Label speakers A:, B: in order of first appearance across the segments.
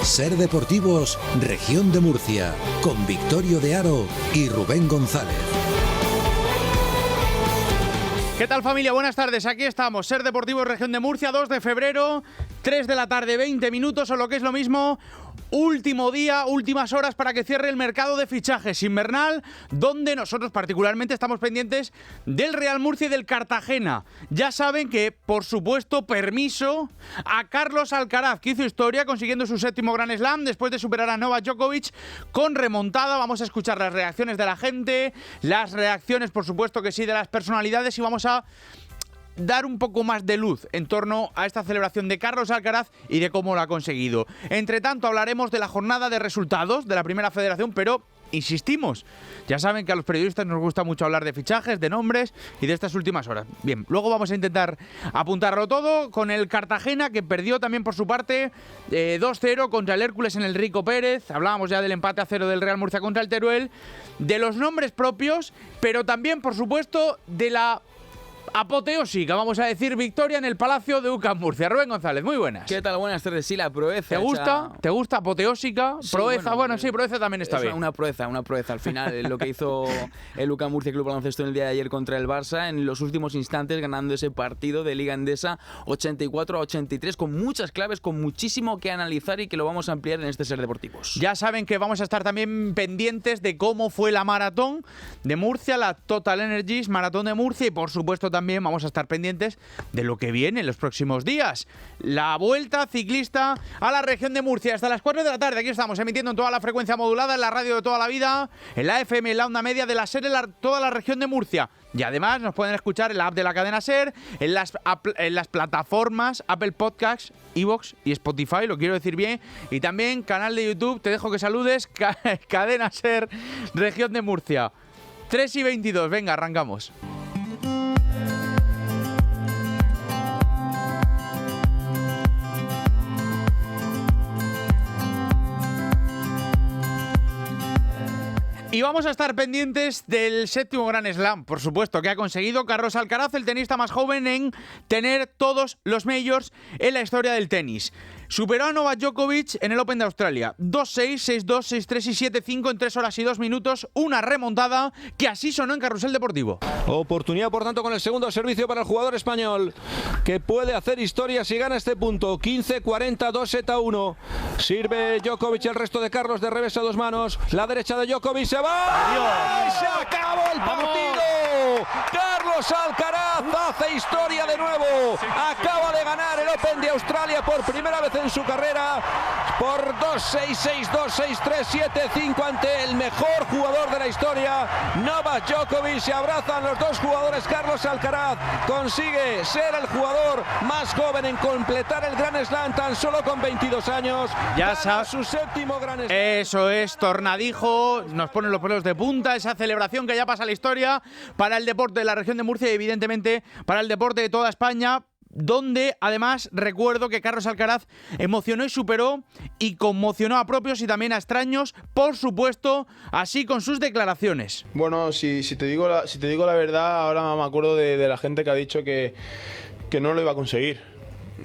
A: Ser Deportivos, Región de Murcia, con Victorio de Aro y Rubén González.
B: ¿Qué tal, familia? Buenas tardes, aquí estamos, Ser Deportivos, Región de Murcia, 2 de febrero, 3 de la tarde, 20 minutos, o lo que es lo mismo, último día, últimas horas para que cierre el mercado de fichajes invernal, donde nosotros particularmente estamos pendientes del Real Murcia y del Cartagena. Ya saben que, por supuesto, permiso a Carlos Alcaraz, que hizo historia consiguiendo su 7º Grand Slam después de superar a Novak Djokovic con remontada. Vamos a escuchar las reacciones de la gente, las reacciones, por supuesto que sí, de las personalidades, y vamos a dar un poco más de luz en torno a esta celebración de Carlos Alcaraz y de cómo lo ha conseguido. Entre tanto, hablaremos de la jornada de resultados de la Primera Federación, pero insistimos, ya saben que a los periodistas nos gusta mucho hablar de fichajes, de nombres y de estas últimas horas. Bien, luego vamos a intentar apuntarlo todo con el Cartagena, que perdió también por su parte 2-0 contra el Hércules en el Rico Pérez. Hablábamos ya del empate a 0 del Real Murcia contra el Teruel, de los nombres propios, pero también, por supuesto, de la apoteósica, vamos a decir, victoria en el Palacio de UCAM Murcia. Rubén González, muy buenas.
C: ¿Qué tal? Buenas tardes. Sí, la proeza.
B: ¿Te gusta? ¿Te gusta? Apoteósica, sí, proeza. Bueno, sí, proeza también está bien.
C: Una proeza. Al final, lo que hizo el UCAM Murcia Club Baloncesto en el día de ayer contra el Barça, en los últimos instantes, ganando ese partido de Liga Endesa 84-83, con muchas claves, con muchísimo que analizar y que lo vamos a ampliar en este Ser Deportivos.
B: Ya saben que vamos a estar también pendientes de cómo fue la maratón de Murcia, la Total Energies Maratón de Murcia, y por supuesto también vamos a estar pendientes de lo que viene en los próximos días. La Vuelta Ciclista a la Región de Murcia hasta las 4 de la tarde. Aquí estamos emitiendo en toda la frecuencia modulada, en la radio de toda la vida, en la FM, en la onda media de la SER, toda la Región de Murcia. Y además nos pueden escuchar en la app de la cadena SER, en las plataformas Apple Podcasts, iVoox y Spotify, lo quiero decir bien, y también canal de YouTube. Te dejo que saludes, cadena SER, Región de Murcia. 3:22, venga, arrancamos. Y vamos a estar pendientes del 7º Grand Slam, por supuesto, que ha conseguido Carlos Alcaraz, el tenista más joven en tener todos los majors en la historia del tenis. Superó a Novak Djokovic en el Open de Australia. 2-6, 6-2, 6-3 y 7-5 en 3 horas y 2 minutos. Una remontada que así sonó en Carrusel Deportivo.
D: Oportunidad, por tanto, con el segundo servicio para el jugador español, que puede hacer historia si gana este punto. 15-40, 2-7-1. Sirve Djokovic, el resto de Carlos de revés a 2 manos. La derecha de Djokovic se va. ¡Adiós! ¡Se acabó el partido! Carlos Alcaraz hace historia de nuevo. Acaba de ganar el Open de Australia por primera vez en su carrera por 2-6, 6-2, 6-3, 7-5 ante el mejor jugador de la historia, Novak Djokovic. Se abrazan los dos jugadores. Carlos Alcaraz consigue ser el jugador más joven en completar el Grand Slam tan solo con 22 años.
B: Ya sabes,
D: su 7º Grand Slam.
B: Eso es, tornadijo, nos ponen los pelos de punta, esa celebración que ya pasa a la historia para el deporte de la Región de Murcia y evidentemente para el deporte de toda España, donde además recuerdo que Carlos Alcaraz emocionó y superó y conmocionó a propios y también a extraños, por supuesto, así con sus declaraciones.
E: Bueno, si te digo la verdad, ahora me acuerdo de la gente que ha dicho que no lo iba a conseguir.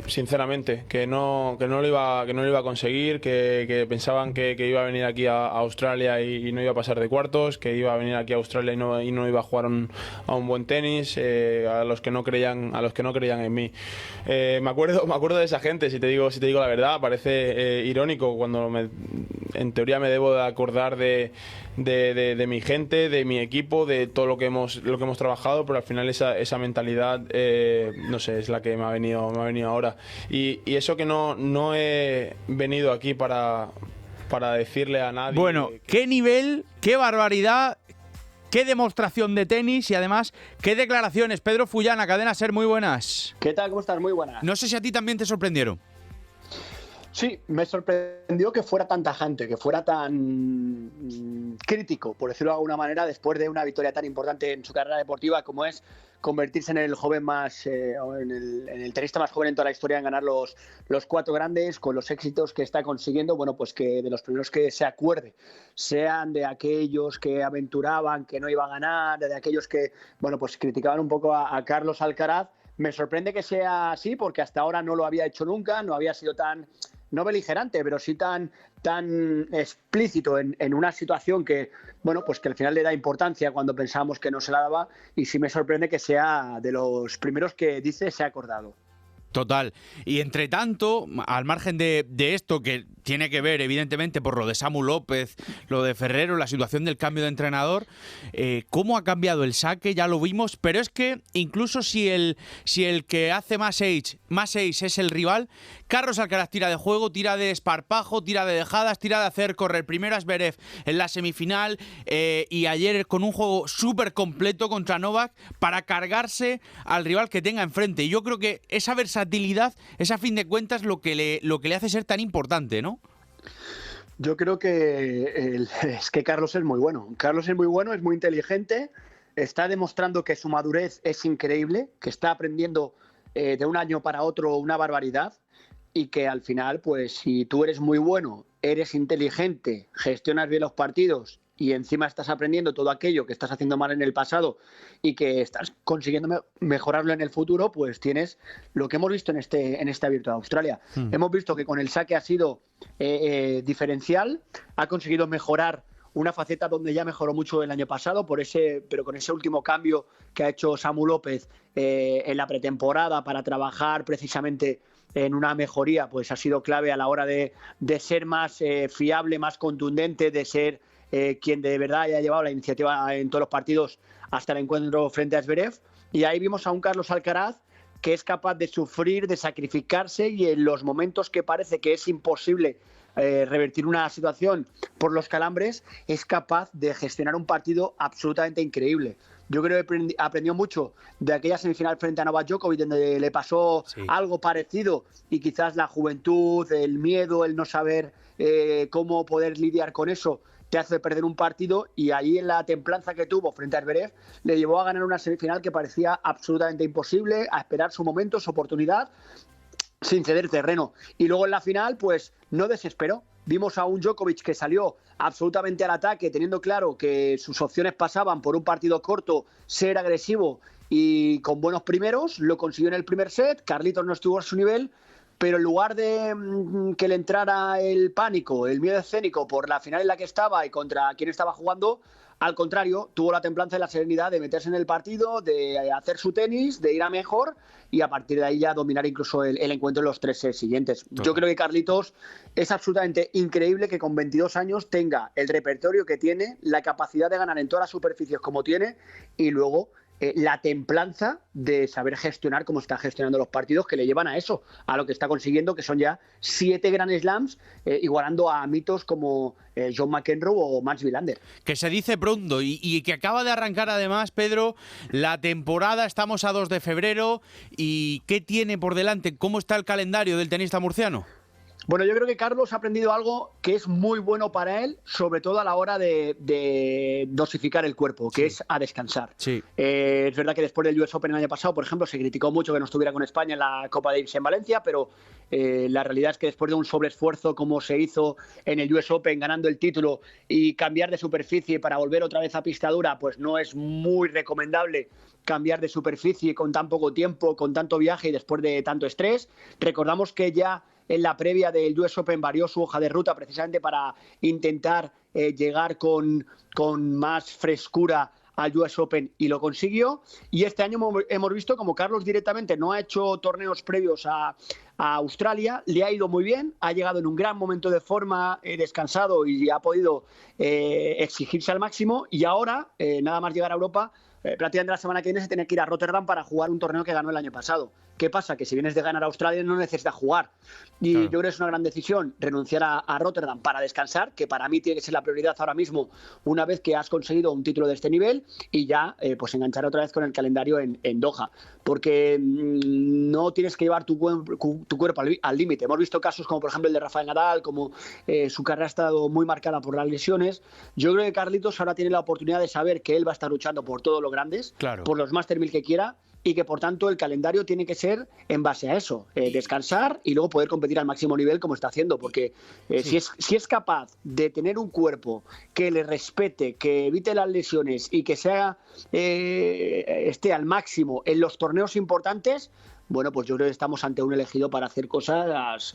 E: Sinceramente, que no lo iba a conseguir, que pensaban que iba a venir aquí a Australia y no iba a pasar de cuartos, que iba a venir aquí a Australia y no iba a jugar a un buen tenis, a los que no creían en mí. Me acuerdo de esa gente, si te digo la verdad. Parece irónico cuando en teoría me debo de acordar de mi gente, de mi equipo, de todo lo que hemos trabajado, pero al final esa mentalidad, no sé, es la que me ha venido ahora. Y eso que no he venido aquí para decirle a nadie.
B: Bueno, qué nivel, qué barbaridad, qué demostración de tenis y además qué declaraciones. Pedro Fullana, cadena SER, muy buenas.
F: ¿Qué tal? ¿Cómo estás? Muy buenas.
B: No sé si a ti también te sorprendieron.
F: Sí, me sorprendió que fuera tan tajante, que fuera tan crítico, por decirlo de alguna manera, después de una victoria tan importante en su carrera deportiva como es convertirse en el joven más, en el tenista más joven en toda la historia en ganar los 4 grandes, con los éxitos que está consiguiendo. Bueno, pues que de los primeros que se acuerde sean de aquellos que aventuraban que no iba a ganar, de aquellos que, bueno, pues criticaban un poco a Carlos Alcaraz. Me sorprende que sea así, porque hasta ahora no lo había hecho nunca, no había sido tan no beligerante, pero sí tan explícito en una situación que, bueno, pues que al final le da importancia cuando pensábamos que no se la daba, y sí me sorprende que sea de los primeros que dice se ha acordado.
B: Total. Y entre tanto, al margen de esto, que tiene que ver evidentemente por lo de Samu López, lo de Ferrero, la situación del cambio de entrenador, cómo ha cambiado el saque, ya lo vimos, pero es que incluso si el que hace más ace es el rival, Carlos Alcaraz tira de juego, tira de esparpajo, tira de dejadas, tira de hacer correr primero a Zverev en la semifinal, y ayer con un juego súper completo contra Novak para cargarse al rival que tenga enfrente. Y yo creo que esa versatilidad es a fin de cuentas lo que le hace ser tan importante, ¿no?
F: Yo creo que es que Carlos es muy bueno. Carlos es muy bueno, es muy inteligente, está demostrando que su madurez es increíble, que está aprendiendo de un año para otro una barbaridad, y que al final, pues si tú eres muy bueno, eres inteligente, gestionas bien los partidos y encima estás aprendiendo todo aquello que estás haciendo mal en el pasado y que estás consiguiendo mejorarlo en el futuro, pues tienes lo que hemos visto en este Abierto de Australia. Hemos visto que con el saque ha sido diferencial, ha conseguido mejorar una faceta donde ya mejoró mucho el año pasado, pero con ese último cambio que ha hecho Samu López en la pretemporada para trabajar precisamente en una mejoría, pues ha sido clave a la hora de ser más fiable, más contundente, de ser quien de verdad haya llevado la iniciativa en todos los partidos hasta el encuentro frente a Zverev. Y ahí vimos a un Carlos Alcaraz que es capaz de sufrir, de sacrificarse, y en los momentos que parece que es imposible revertir una situación por los calambres, es capaz de gestionar un partido absolutamente increíble. Yo creo que aprendió mucho de aquella semifinal frente a Novak Djokovic, donde le pasó algo parecido, y quizás la juventud, el miedo, el no saber cómo poder lidiar con eso, te hace perder un partido, y ahí en la templanza que tuvo frente a Zverev le llevó a ganar una semifinal que parecía absolutamente imposible, a esperar su momento, su oportunidad, sin ceder terreno. Y luego en la final, pues no desesperó. Vimos a un Djokovic que salió absolutamente al ataque, teniendo claro que sus opciones pasaban por un partido corto, ser agresivo y con buenos primeros. Lo consiguió en el primer set. Carlitos no estuvo a su nivel, pero en lugar de que le entrara el pánico, el miedo escénico por la final en la que estaba y contra quien estaba jugando, al contrario, tuvo la templanza y la serenidad de meterse en el partido, de hacer su tenis, de ir a mejor, y a partir de ahí ya dominar incluso el encuentro en los 3 sets siguientes. Yo creo que Carlitos es absolutamente increíble que con 22 años tenga el repertorio que tiene, la capacidad de ganar en todas las superficies como tiene, y luego la templanza de saber gestionar como está gestionando los partidos, que le llevan a eso, a lo que está consiguiendo, que son ya 7 Grand Slams, igualando a mitos como John McEnroe o Mats Wilander.
B: Que se dice pronto y que acaba de arrancar además, Pedro, la temporada. Estamos a 2 de febrero. ¿Y qué tiene por delante? ¿Cómo está el calendario del tenista murciano?
F: Bueno, yo creo que Carlos ha aprendido algo que es muy bueno para él, sobre todo a la hora de dosificar el cuerpo, que es a descansar.
B: Sí.
F: Es verdad que después del US Open el año pasado, por ejemplo, se criticó mucho que no estuviera con España en la Copa Davis en Valencia, pero la realidad es que después de un sobreesfuerzo como se hizo en el US Open, ganando el título, y cambiar de superficie para volver otra vez a pista dura, pues no es muy recomendable cambiar de superficie con tan poco tiempo, con tanto viaje y después de tanto estrés. Recordamos que ya en la previa del US Open varió su hoja de ruta precisamente para intentar llegar con más frescura al US Open, y lo consiguió. Y este año hemos visto como Carlos directamente no ha hecho torneos previos a Australia, le ha ido muy bien, ha llegado en un gran momento de forma, descansado, y ha podido exigirse al máximo, y ahora, nada más llegar a Europa, prácticamente la semana que viene se tiene que ir a Rotterdam para jugar un torneo que ganó el año pasado. ¿Qué pasa? Que si vienes de ganar a Australia no necesitas jugar. Y claro, yo creo que es una gran decisión renunciar a Rotterdam para descansar, que para mí tiene que ser la prioridad ahora mismo, una vez que has conseguido un título de este nivel, y ya pues enganchar otra vez con el calendario en Doha. Porque no tienes que llevar tu cuerpo al límite. Hemos visto casos como por ejemplo el de Rafael Nadal, como su carrera ha estado muy marcada por las lesiones. Yo creo que Carlitos ahora tiene la oportunidad de saber que él va a estar luchando por todos los grandes, claro, por los Master 1000 que quiera, y que por tanto el calendario tiene que ser en base a eso, descansar y luego poder competir al máximo nivel como está haciendo, porque si es capaz de tener un cuerpo que le respete, que evite las lesiones y que esté al máximo en los torneos importantes, bueno, pues yo creo que estamos ante un elegido para hacer cosas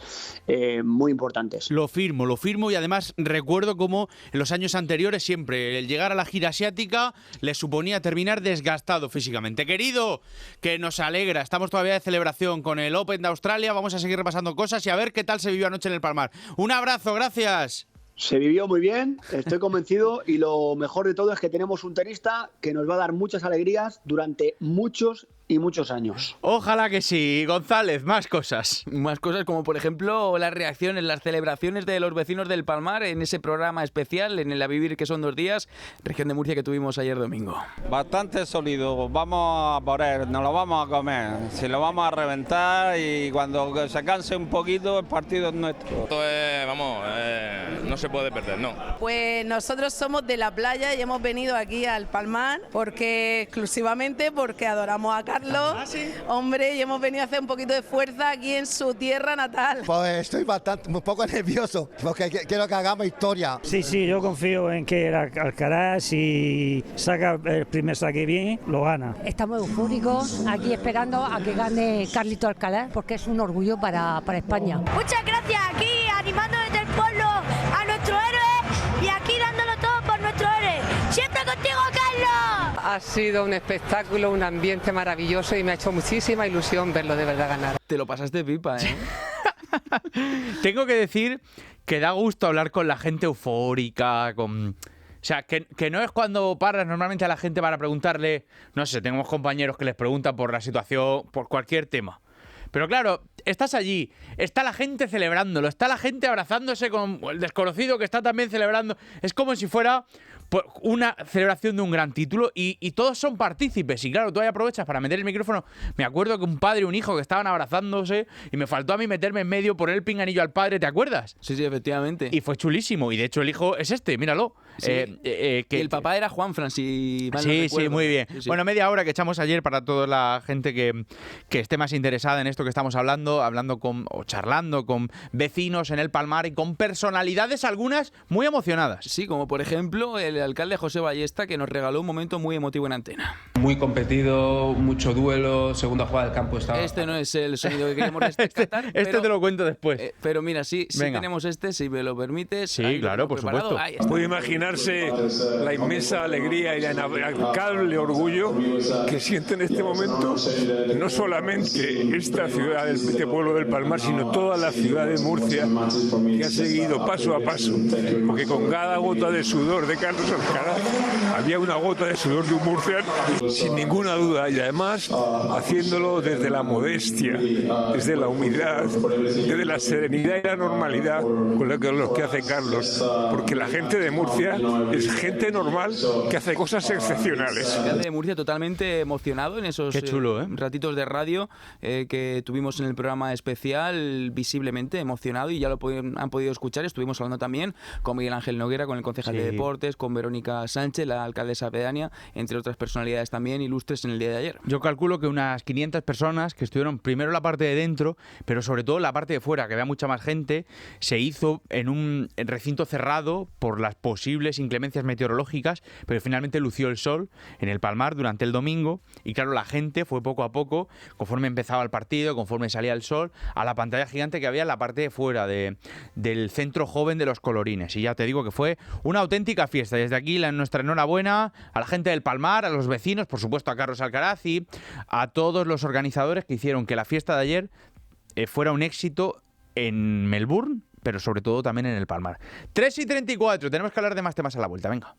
F: muy importantes.
B: Lo firmo y además recuerdo cómo en los años anteriores siempre el llegar a la gira asiática le suponía terminar desgastado físicamente. Querido, que nos alegra, estamos todavía de celebración con el Open de Australia, vamos a seguir repasando cosas y a ver qué tal se vivió anoche en el Palmar. Un abrazo, gracias.
F: Se vivió muy bien, estoy convencido, y lo mejor de todo es que tenemos un tenista que nos va a dar muchas alegrías durante muchos y muchos años.
B: Ojalá que sí. González, más cosas.
C: Más cosas como, por ejemplo, las reacciones, las celebraciones de los vecinos del Palmar en ese programa especial, en el A Vivir, que son 2 días, Región de Murcia, que tuvimos ayer domingo.
G: Bastante sólido, vamos a por él, nos lo vamos a comer, si lo vamos a reventar, y cuando se canse un poquito el partido es nuestro.
H: Esto es, no se puede perder, no.
I: Pues nosotros somos de la playa y hemos venido aquí al Palmar exclusivamente porque adoramos a Carlos, hombre, y hemos venido a hacer un poquito de fuerza aquí en su tierra natal.
J: Pues estoy un poco nervioso porque quiero que hagamos historia.
K: Sí, yo confío en que Alcaraz, si saca el primer saque bien, lo gana.
L: Estamos eufóricos aquí esperando a que gane Carlito Alcaraz porque es un orgullo para España.
M: Muchas gracias, aquí animando desde el pueblo a nuestro héroe y aquí dándolo todo por nuestro héroe. ¡Siempre contigo, Carlos!
N: Ha sido un espectáculo, un ambiente maravilloso y me ha hecho muchísima ilusión verlo de verdad ganar.
C: Te lo pasaste pipa, ¿eh?
B: Tengo que decir que da gusto hablar con la gente eufórica, O sea, que no es cuando paras normalmente a la gente para preguntarle, no sé, tenemos compañeros que les preguntan por la situación, por cualquier tema. Pero claro, estás allí, está la gente celebrándolo, está la gente abrazándose con el desconocido que está también celebrando. Es como si fuera una celebración de un gran título y todos son partícipes. Y claro, tú ahí aprovechas para meter el micrófono. Me acuerdo que un padre y un hijo que estaban abrazándose y me faltó a mí meterme en medio, poner el pinganillo al padre, ¿te acuerdas?
C: Sí, efectivamente.
B: Y fue chulísimo. Y de hecho el hijo es este, míralo.
C: Sí. El papá era Juanfran, si mal no
B: recuerdo. Sí, muy bien.
C: Sí.
B: Bueno, media hora que echamos ayer para toda la gente que esté más interesada en esto que estamos hablando charlando con vecinos en el Palmar y con personalidades algunas muy emocionadas.
C: Sí, como por ejemplo el alcalde José Ballesta, que nos regaló un momento muy emotivo en antena.
O: Muy competido, mucho duelo, segunda jugada del campo estaba...
C: Este no es el sonido que queremos rescatar.
B: Este te lo cuento después.
C: Pero mira, sí tenemos si me lo permites.
B: Sí, claro, por supuesto.
D: Puede imaginarse la inmensa alegría y el inabrecable orgullo que siente en este momento no solamente esta ciudad, este pueblo del Palmar, sino toda la ciudad de Murcia, que ha seguido paso a paso, porque con cada gota de sudor de Carlos Alcaraz había una gota de sudor de un murciano, sin ninguna duda, y además haciéndolo desde la modestia, desde la humildad, desde la serenidad y la normalidad con lo que hace Carlos, porque la gente de Murcia es gente normal que hace cosas excepcionales.
C: El alcalde de Murcia totalmente emocionado en esos ratitos de radio que tuvimos en el programa especial, visiblemente emocionado, y ya lo han podido escuchar. Estuvimos hablando también con Miguel Ángel Noguera, con el concejal de Deportes, con Verónica Sánchez, la alcaldesa pedánea, entre otras personalidades también ilustres en el día de ayer.
B: Yo calculo que unas 500 personas que estuvieron primero en la parte de dentro, pero sobre todo en la parte de fuera, que había mucha más gente, se hizo en un recinto cerrado por las posibles inclemencias meteorológicas, pero finalmente lució el sol en el Palmar durante el domingo, y claro, la gente fue poco a poco, conforme empezaba el partido, conforme salía el sol, a la pantalla gigante que había en la parte de fuera del centro joven de los Colorines. Y ya te digo que fue una auténtica fiesta. Desde aquí nuestra enhorabuena a la gente del Palmar, a los vecinos, por supuesto a Carlos Alcaraz y a todos los organizadores que hicieron que la fiesta de ayer fuera un éxito en Melbourne, pero sobre todo también en el Palmar. 3:34, tenemos que hablar de más temas a la vuelta, venga.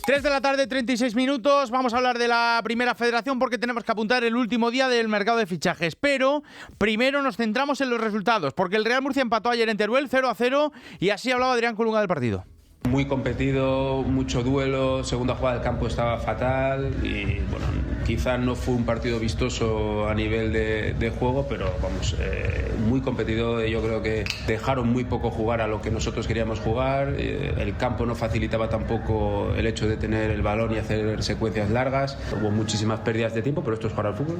B: 3 de la tarde, 36 minutos. Vamos a hablar de la Primera Federación porque tenemos que apuntar el último día del mercado de fichajes. Pero primero nos centramos en los resultados, porque el Real Murcia empató ayer en Teruel 0-0 y así hablaba Adrián Colunga del partido.
O: Muy competido, mucho duelo, segunda jugada del campo estaba fatal y bueno, quizás no fue un partido vistoso a nivel de juego, pero vamos, muy competido. Yo creo que dejaron muy poco jugar a lo que nosotros queríamos jugar, el campo no facilitaba tampoco el hecho de tener el balón y hacer secuencias largas, hubo muchísimas pérdidas de tiempo, pero esto es jugar al fútbol.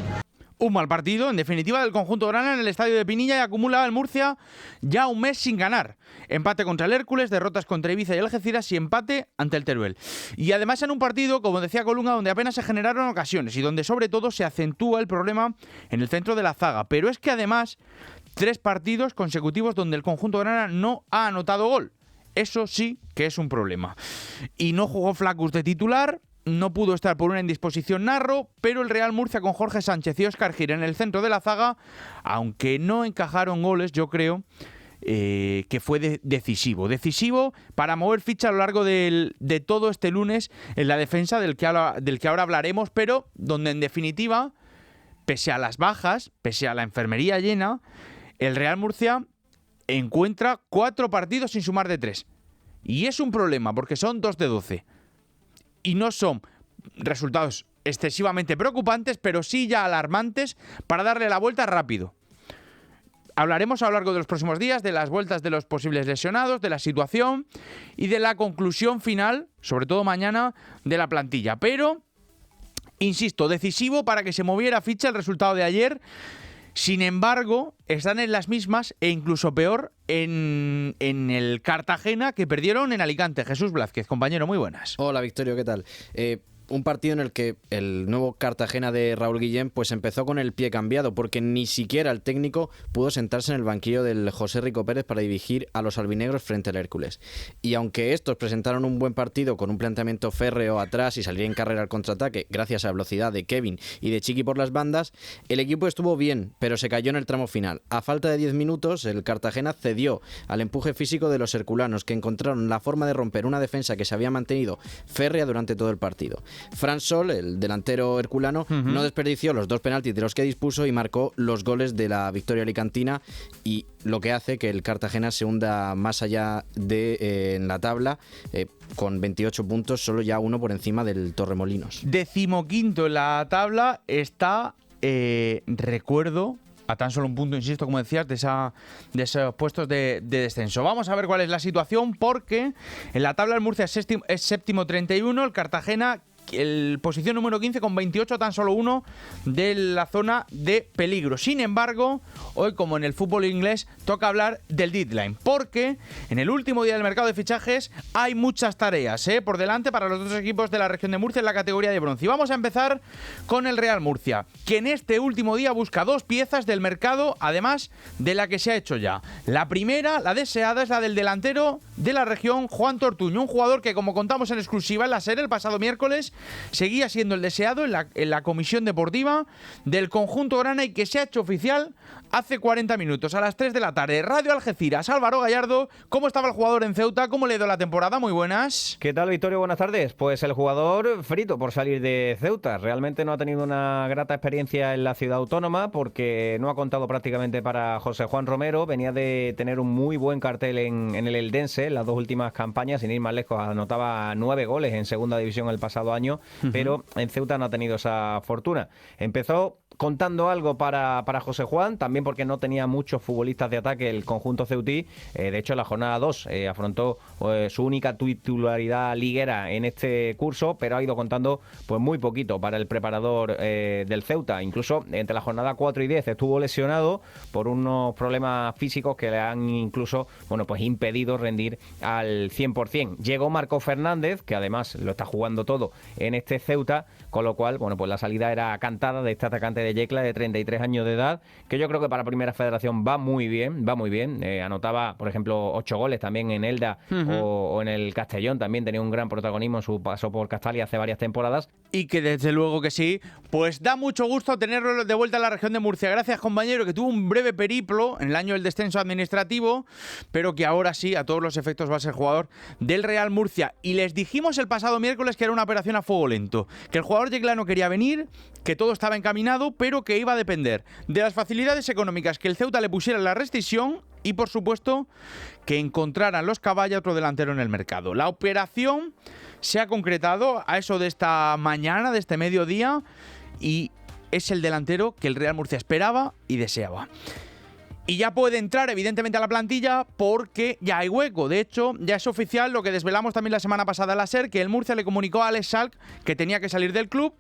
B: Un mal partido, en definitiva, del conjunto grana en el estadio de Pinilla, y acumula el Murcia ya un mes sin ganar. Empate contra el Hércules, derrotas contra Ibiza y Algeciras y empate ante el Teruel. Y además en un partido, como decía Colunga, donde apenas se generaron ocasiones y donde sobre todo se acentúa el problema en el centro de la zaga. Pero es que además 3 partidos consecutivos donde el conjunto grana no ha anotado gol. Eso sí que es un problema. Y no jugó Flaccus de titular. No pudo estar por una indisposición Narro, pero el Real Murcia con Jorge Sánchez y Óscar Gil en el centro de la zaga, aunque no encajaron goles, yo creo que fue decisivo. Decisivo para mover ficha a lo largo de todo este lunes en la defensa del que ahora hablaremos, pero donde en definitiva, pese a las bajas, pese a la enfermería llena, el Real Murcia encuentra 4 partidos sin sumar de 3. Y es un problema porque son 2 de 12. Y no son resultados excesivamente preocupantes, pero sí ya alarmantes para darle la vuelta rápido. Hablaremos a lo largo de los próximos días de las vueltas de los posibles lesionados, de la situación y de la conclusión final, sobre todo mañana, de la plantilla. Pero, insisto, decisivo para que se moviera ficha el resultado de ayer. Sin embargo, están en las mismas e incluso peor en el Cartagena, que perdieron en Alicante. Jesús Blázquez, compañero, muy buenas.
P: Hola, Victorio, ¿qué tal? Un partido en el que el nuevo Cartagena de Raúl Guillén pues empezó con el pie cambiado, porque ni siquiera el técnico pudo sentarse en el banquillo del José Rico Pérez para dirigir a los albinegros frente al Hércules. Y aunque estos presentaron un buen partido con un planteamiento férreo atrás y salir en carrera al contraataque gracias a la velocidad de Kevin y de Chiqui por las bandas, el equipo estuvo bien, pero se cayó en el tramo final. A falta de 10 minutos, el Cartagena cedió al empuje físico de los herculanos, que encontraron la forma de romper una defensa que se había mantenido férrea durante todo el partido. Fran Sol, el delantero herculano, no desperdició los 2 penaltis de los que dispuso y marcó los goles de la victoria alicantina, y lo que hace que el Cartagena se hunda más allá de en la tabla, con 28 puntos, solo ya 1 por encima del Torremolinos.
B: 15º en la tabla está, recuerdo, a tan solo un punto, insisto, como decías, de esos puestos de descenso. Vamos a ver cuál es la situación, porque en la tabla el Murcia es séptimo 31, el Cartagena el posición número 15 con 28, tan solo 1 de la zona de peligro. Sin embargo, hoy, como en el fútbol inglés, toca hablar del deadline, porque en el último día del mercado de fichajes hay muchas tareas por delante para los 2 equipos de la región de Murcia en la categoría de bronce. Y vamos a empezar con el Real Murcia, que en este último día busca 2 piezas del mercado, además de la que se ha hecho ya. La primera, la deseada, es la del delantero de la región, Juan Tortuño, un jugador que, como contamos en exclusiva en la SER el pasado miércoles, seguía siendo el deseado en la comisión deportiva del conjunto grana, y que se ha hecho oficial hace 40 minutos, a las 3 de la tarde. Radio Algeciras, Álvaro Gallardo. ¿Cómo estaba el jugador en Ceuta? ¿Cómo le ha ido la temporada? Muy buenas.
Q: ¿Qué tal, Victorio? Buenas tardes. Pues el jugador frito por salir de Ceuta. Realmente no ha tenido una grata experiencia en la ciudad autónoma, porque no ha contado prácticamente para José Juan Romero. Venía de tener un muy buen cartel en el Eldense en las 2 últimas campañas, sin ir más lejos. Anotaba 9 goles en segunda división el pasado año, pero en Ceuta no ha tenido esa fortuna. Empezó contando algo para José Juan, también porque no tenía muchos futbolistas de ataque el conjunto ceutí. De hecho, en la jornada 2 afrontó su única titularidad liguera en este curso, pero ha ido contando pues muy poquito para el preparador del Ceuta. Incluso entre la jornada 4 y 10 estuvo lesionado por unos problemas físicos que le han incluso pues impedido rendir al 100%. Llegó Marco Fernández, que además lo está jugando todo en este Ceuta, con lo cual pues la salida era cantada de este atacante de Yecla, de 33 años de edad, que yo creo que para Primera Federación va muy bien. Anotaba, por ejemplo, 8 goles también en Elda o en el Castellón. También tenía un gran protagonismo en su paso por Castalia hace varias temporadas.
B: Y que desde luego que sí, pues da mucho gusto tenerlo de vuelta en la región de Murcia. Gracias, compañero, que tuvo un breve periplo en el año del descenso administrativo, pero que ahora sí, a todos los efectos, va a ser jugador del Real Murcia. Y les dijimos el pasado miércoles que era una operación a fuego lento, que el jugador yeclano quería venir, que todo estaba encaminado, pero que iba a depender de las facilidades económicas que el Ceuta le pusiera en la rescisión y, por supuesto, que encontraran los Caballa otro delantero en el mercado. La operación se ha concretado a eso de esta mañana, de este mediodía, y es el delantero que el Real Murcia esperaba y deseaba. Y ya puede entrar, evidentemente, a la plantilla porque ya hay hueco. De hecho, ya es oficial lo que desvelamos también la semana pasada en la SER, que el Murcia le comunicó a Alex Salk que tenía que salir del club.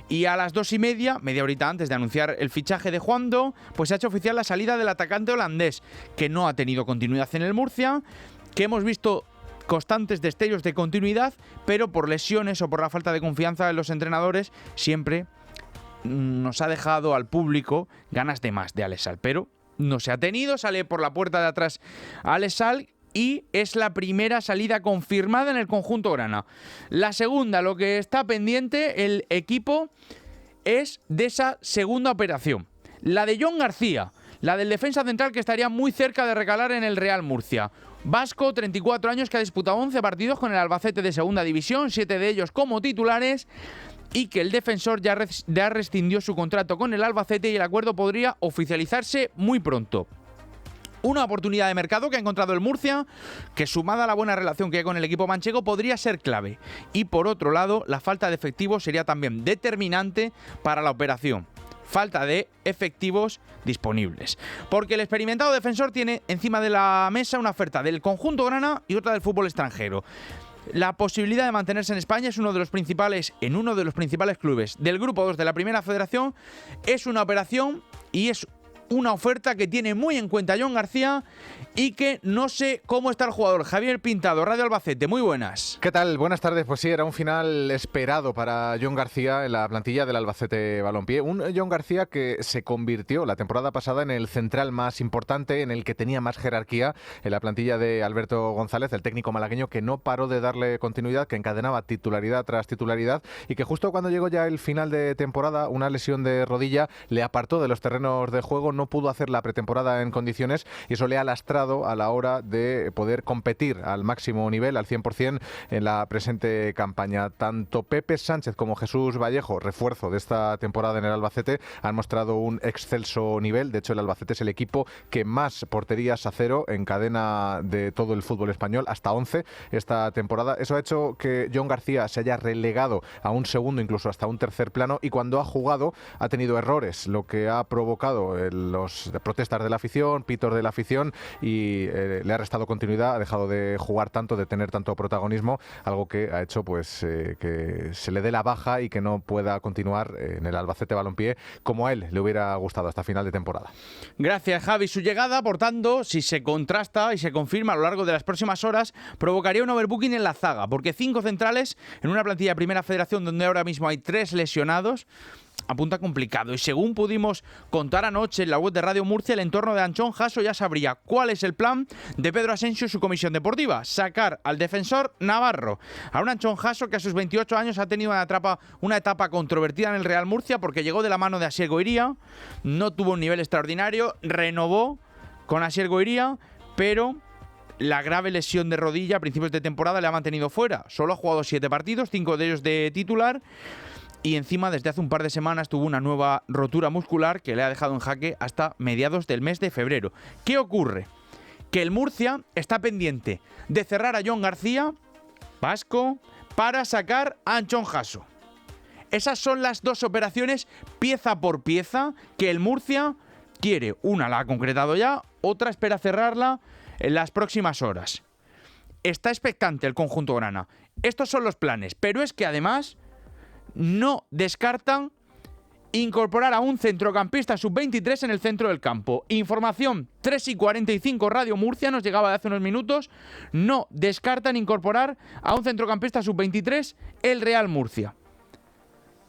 B: Y a las 2:30, media horita antes de anunciar el fichaje de Juando, pues se ha hecho oficial la salida del atacante holandés, que no ha tenido continuidad en el Murcia, que hemos visto constantes destellos de continuidad, pero por lesiones o por la falta de confianza en los entrenadores, siempre nos ha dejado al público ganas de más de Alex Salk. Pero no se ha tenido, sale por la puerta de atrás Alex Salk y es la primera salida confirmada en el conjunto grana. La segunda, lo que está pendiente el equipo, es de esa segunda operación. La de Jon García, la del defensa central que estaría muy cerca de recalar en el Real Murcia. Vasco, 34 años, que ha disputado 11 partidos con el Albacete de segunda división, 7 de ellos como titulares, y que el defensor ya rescindió su contrato con el Albacete y el acuerdo podría oficializarse muy pronto. Una oportunidad de mercado que ha encontrado el Murcia, que sumada a la buena relación que hay con el equipo manchego podría ser clave. Y por otro lado, la falta de efectivos sería también determinante para la operación. Falta de efectivos disponibles. Porque el experimentado defensor tiene encima de la mesa una oferta del conjunto grana y otra del fútbol extranjero. La posibilidad de mantenerse en España en uno de los principales clubes del Grupo 2 de la Primera Federación es una operación y es una oferta que tiene muy en cuenta Jon García y que no sé cómo está el jugador. Javier Pintado, Radio Albacete, muy buenas.
R: ¿Qué tal? Buenas tardes. Pues sí, era un final esperado para Jon García en la plantilla del Albacete Balompié. Un Jon García que se convirtió la temporada pasada en el central más importante, en el que tenía más jerarquía en la plantilla de Alberto González, el técnico malagueño, que no paró de darle continuidad, que encadenaba titularidad tras titularidad y que justo cuando llegó ya el final de temporada, una lesión de rodilla le apartó de los terrenos de juego, no pudo hacer la pretemporada en condiciones y eso le ha lastrado a la hora de poder competir al máximo nivel, al 100% en la presente campaña. Tanto Pepe Sánchez como Jesús Vallejo, refuerzo de esta temporada en el Albacete, han mostrado un excelso nivel. De hecho, el Albacete es el equipo que más porterías a cero encadena de todo el fútbol español, hasta 11 esta temporada. Eso ha hecho que Jon García se haya relegado a un segundo, incluso hasta un tercer plano, y cuando ha jugado ha tenido errores, lo que ha provocado los protestas de la afición, pitos de la afición, y le ha restado continuidad, ha dejado de jugar tanto, de tener tanto protagonismo, algo que ha hecho pues que se le dé la baja y que no pueda continuar en el Albacete Balompié como a él le hubiera gustado hasta final de temporada.
B: Gracias, Javi. Su llegada, por tanto, si se contrasta y se confirma a lo largo de las próximas horas, provocaría un overbooking en la zaga, porque 5 centrales en una plantilla de Primera Federación donde ahora mismo hay 3 lesionados apunta complicado. Y según pudimos contar anoche en la web de Radio Murcia, el entorno de Anchón Jasso ya sabría cuál es el plan de Pedro Asensio y su comisión deportiva: sacar al defensor navarro, a un Anchón Jasso que a sus 28 años ha tenido una etapa controvertida en el Real Murcia porque llegó de la mano de Asier Goiría, no tuvo un nivel extraordinario, renovó con Asier Goiría, pero la grave lesión de rodilla a principios de temporada le ha mantenido fuera. Solo ha jugado 7 partidos, 5 de ellos de titular. Y encima, desde hace un par de semanas, tuvo una nueva rotura muscular que le ha dejado en jaque hasta mediados del mes de febrero. ¿Qué ocurre? Que el Murcia está pendiente de cerrar a Jon García, Vasco, para sacar a Anchón Jasso. Esas son las 2 operaciones, pieza por pieza, que el Murcia quiere. Una la ha concretado ya, otra espera cerrarla en las próximas horas. Está expectante el conjunto grana. Estos son los planes, pero es que además no descartan incorporar a un centrocampista sub-23 en el centro del campo. Información 3:45 Radio Murcia, nos llegaba de hace unos minutos. No descartan incorporar a un centrocampista sub-23 el Real Murcia.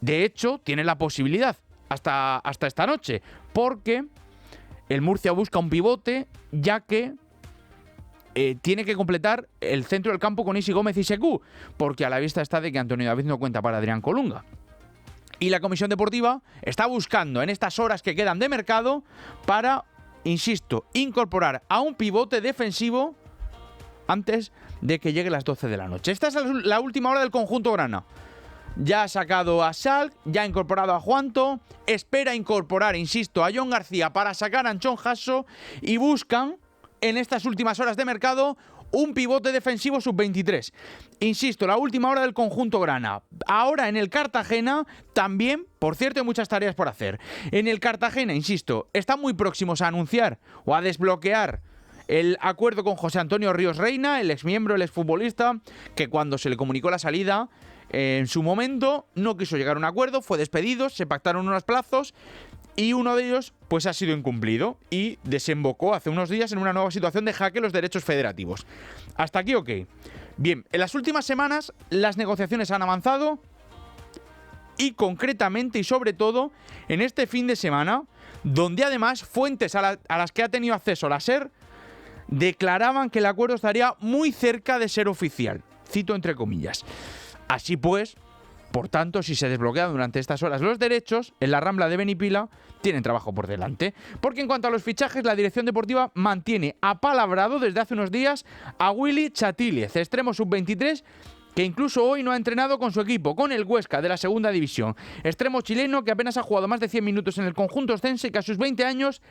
B: De hecho, tiene la posibilidad hasta esta noche, porque el Murcia busca un pivote, ya que tiene que completar el centro del campo con Isi Gómez y Secu, porque a la vista está de que Antonio David no cuenta para Adrián Colunga. Y la comisión deportiva está buscando en estas horas que quedan de mercado para, insisto, incorporar a un pivote defensivo antes de que llegue las 12 de la noche. Esta es la última hora del conjunto grana. Ya ha sacado a Salk, ya ha incorporado a Juanto, espera incorporar, insisto, a Jon García para sacar a Anchón Jasso y buscan en estas últimas horas de mercado un pivote defensivo sub-23. Insisto, la última hora del conjunto grana. Ahora en el Cartagena también, por cierto, hay muchas tareas por hacer. En el Cartagena, insisto, están muy próximos a anunciar o a desbloquear el acuerdo con José Antonio Ríos Reina, el exmiembro, el exfutbolista, que cuando se le comunicó la salida, en su momento no quiso llegar a un acuerdo, fue despedido, se pactaron unos plazos y uno de ellos pues ha sido incumplido y desembocó hace unos días en una nueva situación de jaque los derechos federativos. Hasta aquí, ok. Bien, en las últimas semanas las negociaciones han avanzado y concretamente y sobre todo en este fin de semana, donde además fuentes a las que ha tenido acceso la SER declaraban que el acuerdo estaría muy cerca de ser oficial. Cito entre comillas. Así pues, por tanto, si se desbloquean durante estas horas los derechos, en la Rambla de Benipila tienen trabajo por delante. Porque en cuanto a los fichajes, la dirección deportiva mantiene apalabrado desde hace unos días a Willy Chatílez, extremo sub-23, que incluso hoy no ha entrenado con su equipo, con el Huesca de la segunda división. Extremo chileno que apenas ha jugado más de 100 minutos en el conjunto oscense y que a sus 20 años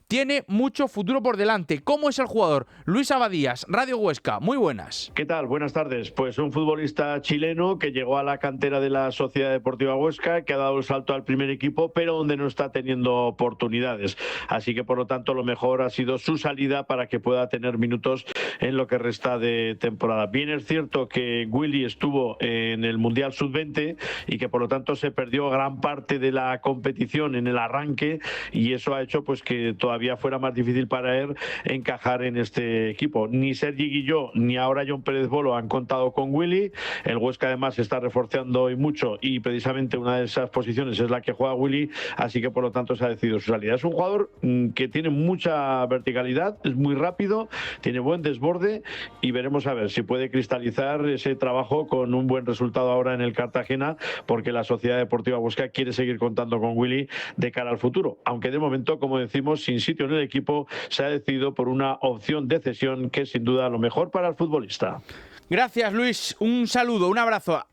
B: tiene mucho futuro por delante. ¿Cómo es el jugador? Luis Abadías, Radio Huesca, muy buenas.
S: ¿Qué tal? Buenas tardes. Pues un futbolista chileno que llegó a la cantera de la Sociedad Deportiva Huesca, que ha dado el salto al primer equipo, pero donde no está teniendo oportunidades. Así que por lo tanto lo mejor ha sido su salida para que pueda tener minutos en lo que resta de temporada. Bien es cierto que Willy estuvo en el Mundial Sub-20 y que por lo tanto se perdió gran parte de la competición en el arranque y eso ha hecho pues que todavía fuera más difícil para él encajar en este equipo. Ni Sergi Guilló ni ahora John Pérez Bolo han contado con Willy. El Huesca además se está reforzando hoy mucho y precisamente una de esas posiciones es la que juega Willy, así que por lo tanto se ha decidido su salida. Es un jugador que tiene mucha verticalidad, es muy rápido, tiene buen desborde y veremos a ver si puede cristalizar ese trabajo con un buen resultado ahora en el Cartagena, porque la Sociedad Deportiva Huesca quiere seguir contando con Willy de cara al futuro, aunque de momento, como decimos, sin sitio en el equipo, se ha decidido por una opción de cesión que es sin duda lo mejor para el futbolista.
B: Gracias, Luis, un saludo, un abrazo.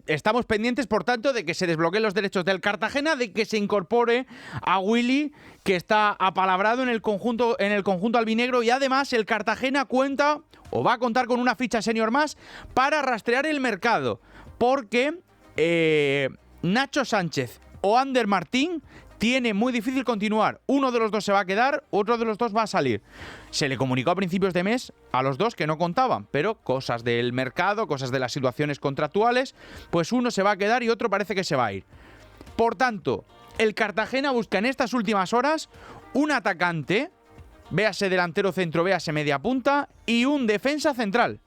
B: Estamos pendientes, por tanto, de que se desbloqueen los derechos del Cartagena, de que se incorpore a Willy, que está apalabrado en el conjunto albinegro, y además el Cartagena cuenta o va a contar con una ficha senior más para rastrear el mercado, porque Nacho Sánchez o Ander Martín tiene muy difícil continuar. Uno de los dos se va a quedar, otro de los dos va a salir. Se le comunicó a principios de mes a los dos que no contaban, pero cosas del mercado, cosas de las situaciones contractuales, pues uno se va a quedar y otro parece que se va a ir. Por tanto, el Cartagena busca en estas últimas horas un atacante, véase delantero centro, véase media punta, y un defensa central.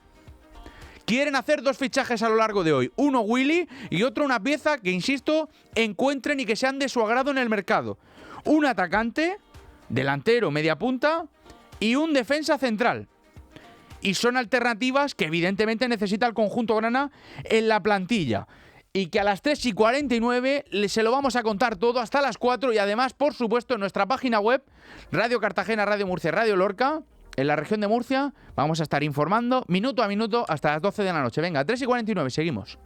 B: Quieren hacer dos fichajes a lo largo de hoy. Uno Willy y otro una pieza que, insisto, encuentren y que sean de su agrado en el mercado. Un atacante, delantero, media punta y un defensa central. Y son alternativas que evidentemente necesita el conjunto grana en la plantilla. Y que a las 3:49 se lo vamos a contar todo hasta las 4 y además, por supuesto, en nuestra página web, Radio Cartagena, Radio Murcia, Radio Lorca, en la región de Murcia, vamos a estar informando minuto a minuto hasta las 12 de la noche. Venga, 3:49, seguimos.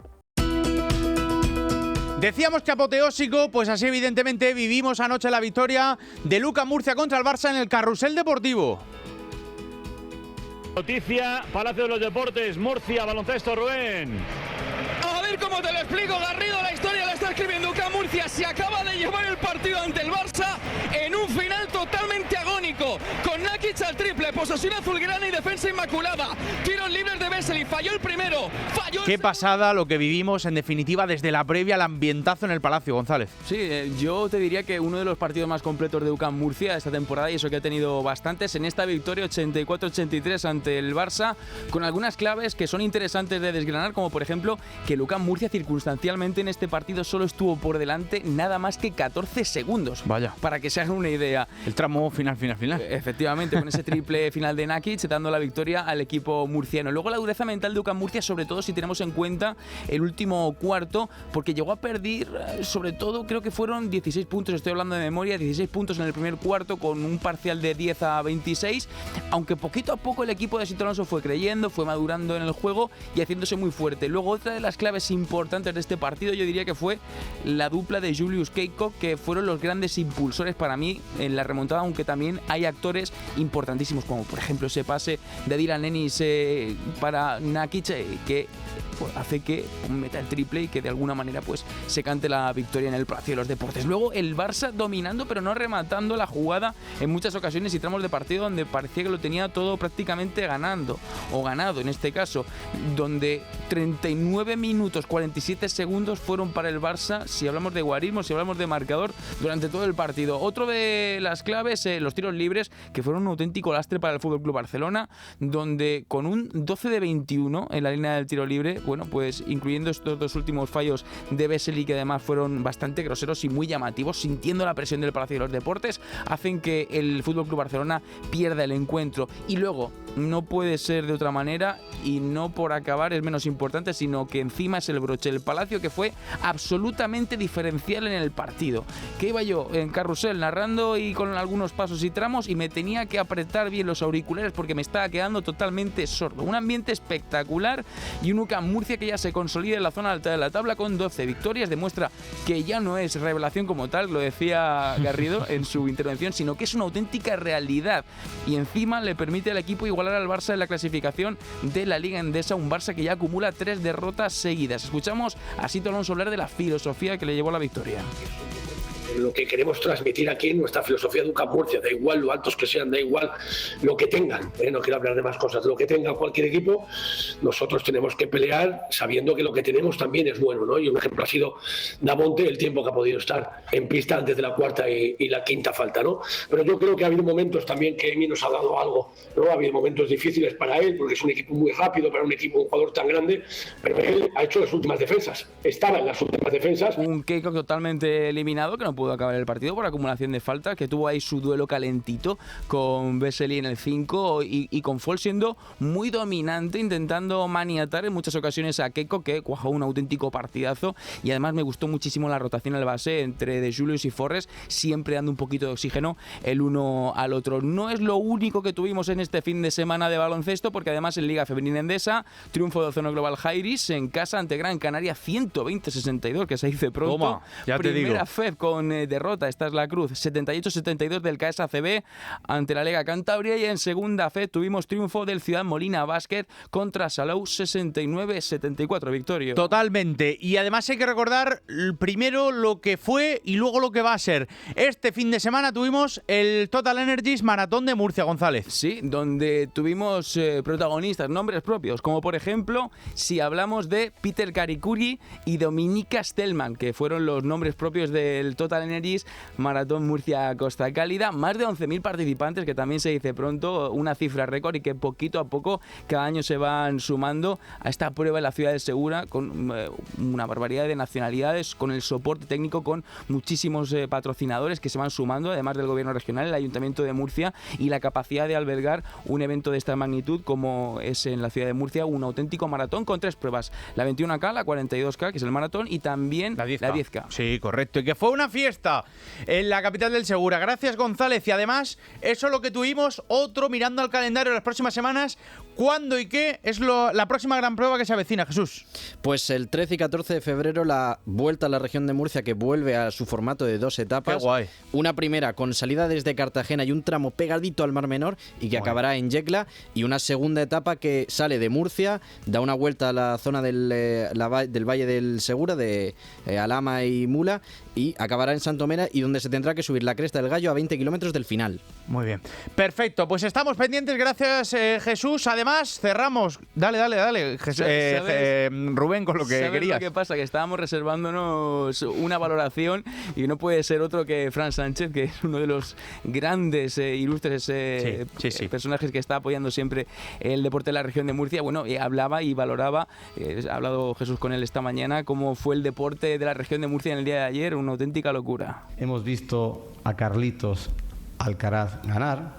B: Decíamos que apoteósico, pues así evidentemente vivimos anoche la victoria de Lucas Murcia contra el Barça en el Carrusel Deportivo.
T: Noticia, Palacio de los Deportes, Murcia, baloncesto, Rubén.
U: A ver cómo te lo explico, Garrido, la historia la está escribiendo UCAM Murcia. Se acaba de llevar el partido ante el Barça en un final totalmente agónico, con Nakic al triple, posesión azulgrana y defensa inmaculada. Tiros libres de Vesely, falló el primero, falló el
B: Qué pasada lo que vivimos, en definitiva, desde la previa al ambientazo en el Palacio, González.
C: Sí, yo te diría que uno de los partidos más completos de UCAM Murcia esta temporada, y eso que ha tenido bastantes, en esta victoria 84-83 ante el Barça, con algunas claves que son interesantes de desgranar, como por ejemplo que el UCAM Murcia circunstancialmente en este partido solo estuvo por delante nada más que 14 segundos.
B: Vaya.
C: Para que se hagan una idea.
B: El tramo final.
C: Efectivamente, con ese triple final de Nakic dando la victoria al equipo murciano. Luego la dureza mental de UCAM Murcia, sobre todo si tenemos en cuenta el último cuarto, porque llegó a perder, sobre todo creo que fueron 16 puntos, estoy hablando de memoria, 16 puntos en el primer cuarto con un parcial de 10-26, aunque poquito a poco el equipo de Sito Alonso fue creyendo, fue madurando en el juego y haciéndose muy fuerte. Luego otra de las claves importantes de este partido yo diría que fue la dupla de Julius Keiko, que fueron los grandes impulsores para mí en la remontada remontada, aunque también hay actores importantísimos, como por ejemplo ese pase de Dylan Ennis para Nakic, que pues, hace que meta el triple y que de alguna manera pues se cante la victoria en el Palacio de los Deportes. Luego el Barça dominando pero no rematando la jugada en muchas ocasiones y tramos de partido donde parecía que lo tenía todo prácticamente ganando, o ganado en este caso, donde 39 minutos 47 segundos fueron para el Barça, si hablamos de guarismo, si hablamos de marcador, durante todo el partido. Otro de las claves, los tiros libres, que fueron un auténtico lastre para el FC Barcelona, donde con un 12 de 21 en la línea del tiro libre, bueno, pues incluyendo estos dos últimos fallos de Vesely, que además fueron bastante groseros y muy llamativos, sintiendo la presión del Palacio de los Deportes, hacen que el FC Barcelona pierda el encuentro. Y luego, no puede ser de otra manera, y no por acabar es menos importante, sino que encima es el broche, el Palacio, que fue absolutamente diferencial en el partido. Que iba yo en carrusel narrando y con algunos pasos y tramos y me tenía que apretar bien los auriculares porque me estaba quedando totalmente sordo. Un ambiente espectacular y un UCAM Murcia que ya se consolida en la zona alta de la tabla con 12 victorias, demuestra que ya no es revelación como tal, lo decía Garrido en su intervención, sino que es una auténtica realidad, y encima le permite al equipo igualar al Barça en la clasificación de la Liga Endesa, un Barça que ya acumula 3 derrotas seguidas. Escuchamos a Sito Alonso hablar de la filosofía que le llevó a la victoria.
A: Lo que queremos transmitir aquí en nuestra filosofía de UCAM Murcia, da igual lo altos que sean, da igual lo que tengan, no quiero hablar de más cosas, lo que tenga cualquier equipo, nosotros tenemos que pelear sabiendo que lo que tenemos también es bueno, ¿no? Y un ejemplo ha sido Damonte, el tiempo que ha podido estar en pista antes de la cuarta y la quinta falta, ¿no? Pero yo creo que ha habido momentos también que Emi nos ha dado algo, ¿no? Ha habido momentos difíciles para él, porque es un equipo muy rápido, para un equipo, un jugador tan grande, pero él ha hecho las últimas defensas, estaba en las últimas defensas.
C: Un Keiko totalmente eliminado, que no pudo acabar el partido por acumulación de faltas, que tuvo ahí su duelo calentito con Vesely en el 5 y con Fall siendo muy dominante, intentando maniatar en muchas ocasiones a Keiko, que cuajó un auténtico partidazo. Y además me gustó muchísimo la rotación al base entre De Julius y Forres, siempre dando un poquito de oxígeno el uno al otro. No es lo único que tuvimos en este fin de semana de baloncesto, porque además en Liga Femenina Endesa, triunfo de Ozono Global Jairis en casa ante Gran Canaria 120-62, que se dice pronto.
B: Toma, ya te digo.
C: Primera FEB con derrota, esta es la cruz, 78-72 del KSACB ante la Lega Cantabria, y en segunda FEB tuvimos triunfo del Ciudad Molina Básquet contra Salou 69-74, Victorio.
B: Totalmente, y además hay que recordar primero lo que fue y luego lo que va a ser. Este fin de semana tuvimos el Total Energies Maratón de Murcia, González.
C: Sí, donde tuvimos protagonistas, nombres propios, como por ejemplo, si hablamos de Peter Karikuri y Dominika Stelman, que fueron los nombres propios del Total Energies Maratón Murcia Costa Cálida. Más de 11.000 participantes, que también se dice pronto, una cifra récord, y que poquito a poco cada año se van sumando a esta prueba en la ciudad de Segura, con una barbaridad de nacionalidades, con el soporte técnico, con muchísimos patrocinadores que se van sumando, además del gobierno regional, el Ayuntamiento de Murcia, y la capacidad de albergar un evento de esta magnitud como es en la ciudad de Murcia, un auténtico maratón con 3 pruebas, la 21K, la 42K, que es el maratón, y también la 10K.
B: Sí, correcto, y que fue una fiesta en la capital del Segura. Gracias, González. Y además, eso es lo que tuvimos, otro mirando al calendario de las próximas semanas. ¿Cuándo y qué es la próxima gran prueba que se avecina, Jesús?
P: Pues el 13 y 14 de febrero la vuelta a la región de Murcia, que vuelve a su formato de 2 etapas.
B: ¡Qué guay!
P: Una primera con salida desde Cartagena y un tramo pegadito al Mar Menor y que acabará en Yecla, y una segunda etapa que sale de Murcia, da una vuelta a la zona del Valle del Segura, de Alhama y Mula, y acabará en Santomera, y donde se tendrá que subir la Cresta del Gallo a 20 kilómetros del final.
B: Muy bien. Perfecto, pues estamos pendientes, gracias Jesús. Además, cerramos. Dale, Rubén, con lo que
C: ¿sabes
B: querías?
C: Lo que pasa? Que estábamos reservándonos una valoración, y no puede ser otro que Fran Sánchez, que es uno de los grandes, ilustres personajes que está apoyando siempre el deporte de la región de Murcia. Bueno, hablaba y valoraba, ha hablado Jesús con él esta mañana, cómo fue el deporte de la región de Murcia en el día de ayer, una auténtica locura.
V: Hemos visto a Carlitos Alcaraz ganar,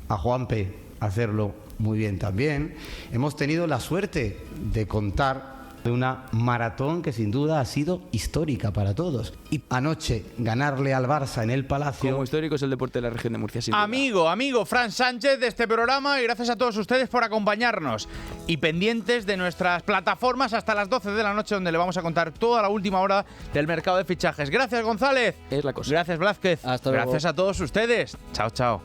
V: a Juanpe hacerlo muy bien también. Hemos tenido la suerte de contar de una maratón que sin duda ha sido histórica para todos. Y anoche ganarle al Barça en el Palacio...
C: Como histórico es el deporte de la región de Murcia, sin duda.
B: Amigo, Fran Sánchez de este programa, y gracias a todos ustedes por acompañarnos. Y pendientes de nuestras plataformas hasta las 12 de la noche, donde le vamos a contar toda la última hora del mercado de fichajes. Gracias, González.
C: Es la cosa.
B: Gracias, Blázquez.
P: Hasta luego.
B: Gracias a todos ustedes. Chao, chao.